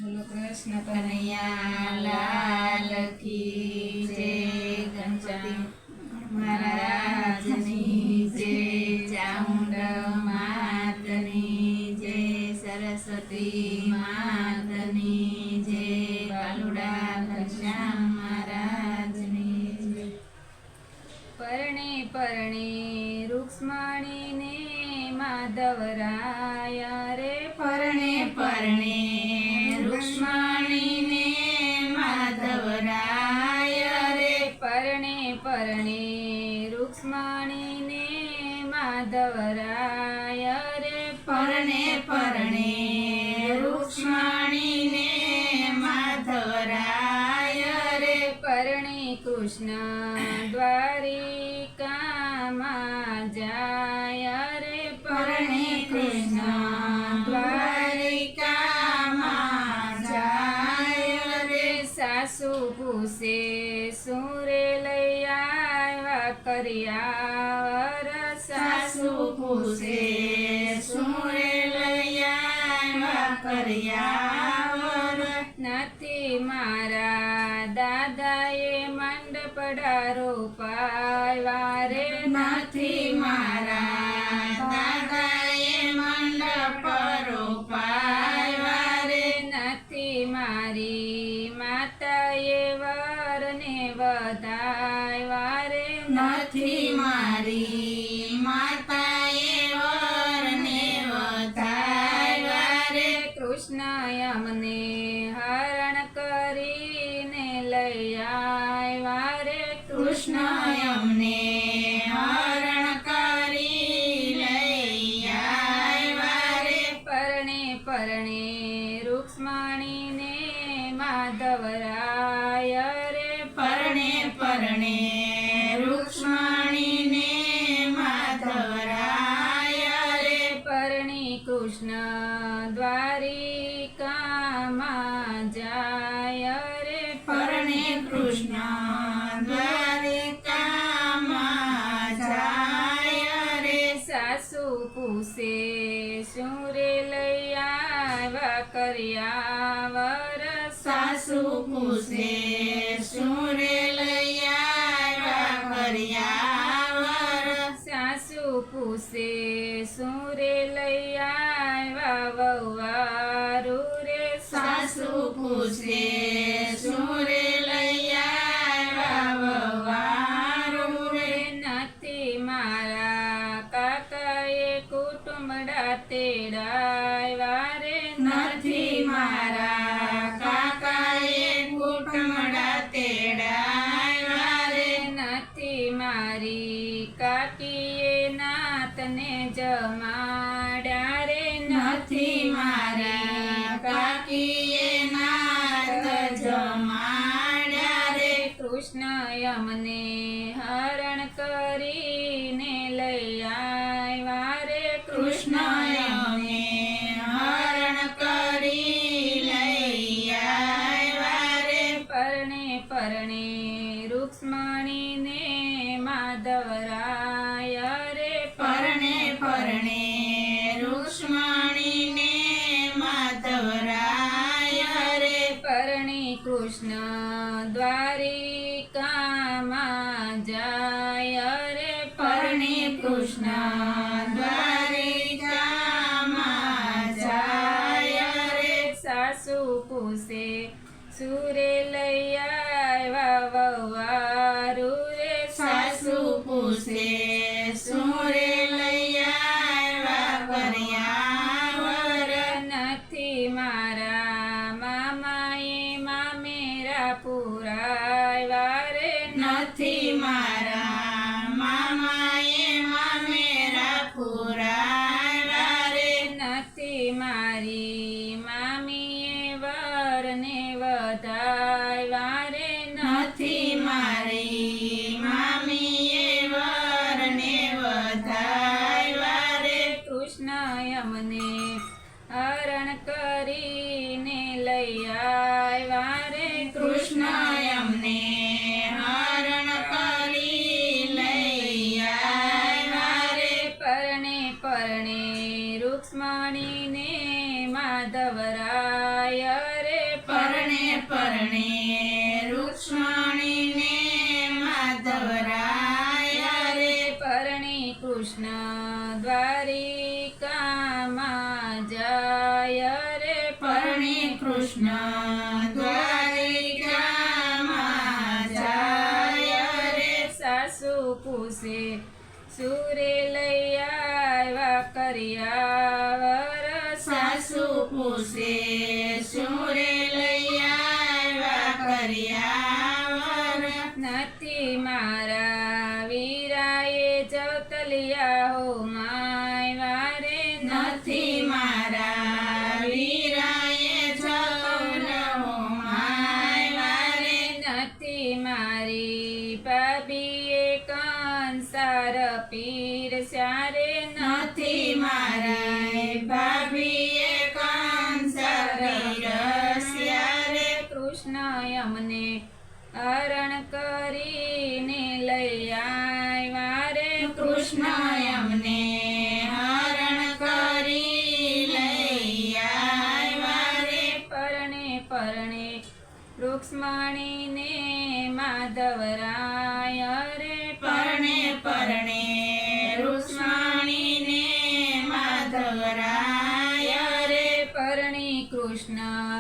બોલો કૃષ્ણ કનૈયા લાલ કી જય, ગણપતિ મહારાજની જય, ચામુંડ માતની જય, સરસ્વતી માતની જય, બાલુડા ઘનશ્યામ મહારાજની જય. પરણે પરણે રૂક્ષ્મણીને માધવરાય રે, પરણે પરણે રૂક્ષ્મણીને માધવરાય રે, પરણે પરણે રૂક્ષ્મણીને માધવરાય રે, પરણે પરણે રૂક્ષ્મણીને માધવરાય રે, પરણે કૃષ્ણ દ્વારિકામાં જાય રે, પરણે કૃષ્ણ દ્વારિકામાં જાય રે, સાસુ પૂછે શું રે લઈ આવ્યા કર્યાવર, સાસુ પૂછે શું રે લઈ આવ્યા કર્યાવર, નથી મારા દાદાએ મંડપડા રોપાવ્યા રે, નથી મારા દાદાએ મંડપ રોપાવ્યા રે, નથી મારી માતાએ વરને વધાવ્યા રે, નથી મારી માતાએ વરને વધાવ્યા રે, કૃષ્ણ અમને હરણ કરીને લઈ આવ્યા રે, કૃષ્ણ અમને હરણ કરી લઈ આવ્યા રે, પરણે પરણે રૂક્ષ્મણીને માધવરાય રે, પરણે પરણે રૂક્ષ્મણીને માધવરાય રે, પરણે કૃષ્ણ દ્વારિકામાં જાય રે, પરણે કૃષ્ણ દ્વારિકામાં જાય રે, સાસુ પૂછે શું રે લઈ આવ્યા કર્યાવર, સાસુ પૂછે શું રે લઈ આવ્યા કર્યાવર, સાસુ પૂછે શું રે લઈ આવ્યા વહુવારું રે, સાસુ પૂછે શું રે લઈ આવ્યા વહુવારું રે, નથી મારા કાકાએ કુટુંબડા તેડાવ્યા રે, નથી મારા કાકાએ કુટુંબડા તેડાવ્યા રે, નથી મારી કાકીએ નાતને જમાડ્યા રે, નથી મારી કાકીએ નાત જમાડ્યા રે, કૃષ્ણ અમને હરણ કરીને લઈ આવ્યા રે, કૃષ્ણ અમને હરણ કરી લઈ આવ્યા રે, પરણે પરણે રૂક્ષ્મણીને માધવરાય રે, પરણે પરણે રૂક્ષ્મણીને માધવરાય રે, પરણે કૃષ્ણ દ્વારિકામાં જાય રે, પરણે કૃષ્ણ દ્વારિકામાં જાય રે, સાસુ પૂછે સુરે લઈ આવ્યા વહુવારું રે, સાસુ પૂછે સુરે લઈ આવ્યા કર્યાવર, નથી મારા મામાએ મામેરા પુરાવ્યા રે, નથી મારા મામાએ મામેરા પુરાવ્યા રે, નથી મારી મામીએ વરને વધાવ્યા રે, નથી મારી મામીએ વરને વધાવ્યા રે, કૃષ્ણ અમને હરણ કરીને લઈ આવ્યા રે, કૃષ્ણ અમને હરણ કરી લઈ આવ્યા રે, પરણે પરણે રૂક્ષ્મણીને માધવરાય રે, પરણે રૂક્ષ્મણીને માધવરાય રે પરણે કૃષ્ણ દ્વારિકામાં જાય રે પરણે કૃષ્ણ દ્વારિકામાં જાય રે સાસુ પૂછે સુરે લઈ આવ્યા કર્યાવર સાસુ પૂછે સુરે લઈ આવ્યા કર્યાવર નથી મારા વીરાએ જવતલિયા હો માય વારે નથી મારા વીરાએ જવતલિયા માયવારે નથી મારી ભાભીએ કંસાર પીર સ્યારે નથી મારી ભાભીએ કંસર પીરસ્યા રે કૃષ્ણ અમને હરણ કરીને લઈ આવ્યા રે કૃષ્ણ અમને હરણ કરી લઈ આવ્યા રે પરણે પરણે રૂક્ષ્મણીને માધવરાય રે પરણે પરણે રૂક્ષ્મણીને માધવરાય રે પરણે કૃષ્ણ